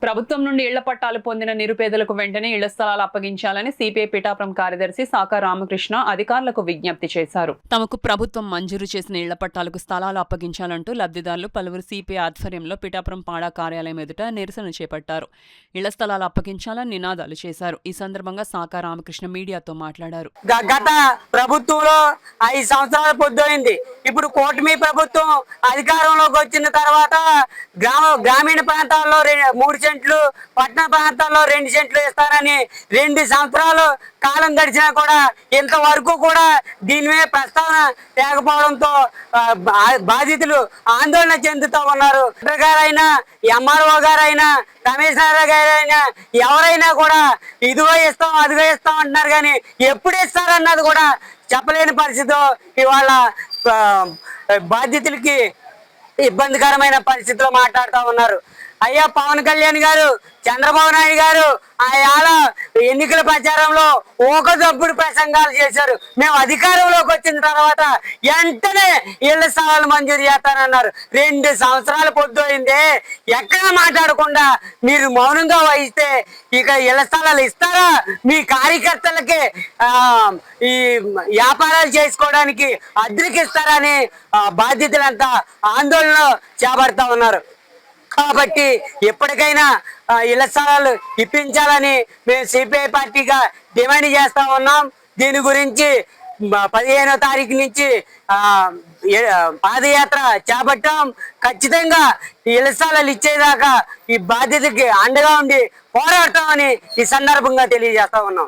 ప్రభుత్వం నుండి ఇళ్ల పట్టాలు పొందిన నిరుపేదలకు వెంటనే ఇళ్ల స్థలాలు అప్పగించాలని సిపిఐ పిఠాపురం కార్యదర్శి సాకా రామకృష్ణ అధికారులకు విజ్ఞప్తి చేశారు. తమకు ప్రభుత్వం మంజూరు చేసిన ఇళ్ల పట్టాలకు స్థలాలు అప్పగించాలంటూ లబ్ధిదారులు పలువురు సిపిఐ ఆధ్వర్యంలో పిఠాపురం పాడా కార్యాలయం ఎదుట నిరసన చేపట్టారు. ఇళ్ల స్థలాలు అప్పగించాలని నినాదాలు చేశారు. ఈ సందర్భంగా సాకా రామకృష్ణ మీడియాతో మాట్లాడారు. గత ప్రభుత్వంలో 5 సంవత్సరాలు పొద్దుయింది. ఇప్పుడు కూటమి ప్రభుత్వం అధికారంలోకి వచ్చిన తర్వాత గ్రామీణ ప్రాంతాల్లో 3 సెంట్లు, పట్టణ ప్రాంతాల్లో 2 సెంట్లు ఇస్తారని 2 సంవత్సరాలు కాలం గడిచినా కూడా ఇంతవరకు కూడా దీని మీద ప్రస్తావన లేకపోవడంతో బాధితులు ఆందోళన చెందుతూ ఉన్నారు. గారైనా, ఎంఆర్ఓ గారైనా, కమిషనర్ గారైనా ఎవరైనా కూడా ఇదిగో ఇస్తాం అదిగో ఇస్తాం అంటున్నారు, కానీ ఎప్పుడు ఇస్తారన్నది కూడా చెప్పలేని పరిస్థితిలో ఇవాళ బాధితులకి ఇబ్బందికరమైన పరిస్థితిలో మాట్లాడుతూ ఉన్నారు. అయ్యా పవన్ కళ్యాణ్ గారు, చంద్రబాబు నాయుడు గారు ఆయాల ఎన్నికల ప్రచారంలో ఊకదప్పుడు ప్రసంగాలు చేశారు. మేము అధికారంలోకి వచ్చిన తర్వాత వెంటనే ఇళ్ల స్థలాలు మంజూరు చేస్తానన్నారు. 2 సంవత్సరాలు పొద్దుయిందే ఎక్కడ మాట్లాడకుండా మీరు మౌనంగా వహిస్తే ఇక ఇళ్ల స్థలాలు ఇస్తారా? మీ కార్యకర్తలకి ఈ వ్యాపారాలు చేసుకోవడానికి అద్దెకి ఇస్తారని బాధ్యతలంతా ఆందోళన చేపడతా ఉన్నారు. కాబట్టి ఎప్పటికైనా ఇళ్ల స్థలాలు ఇప్పించాలని మేము సిపిఐ పార్టీగా డిమాండ్ చేస్తా ఉన్నాం. దీని గురించి 15వ తారీఖు నుంచి పాదయాత్ర చేపట్టాం. ఖచ్చితంగా ఇళ్ల స్థలాలు ఇచ్చేదాకా ఈ బాధ్యతకి అండగా ఉండి పోరాడతామని ఈ సందర్భంగా తెలియజేస్తా ఉన్నాం.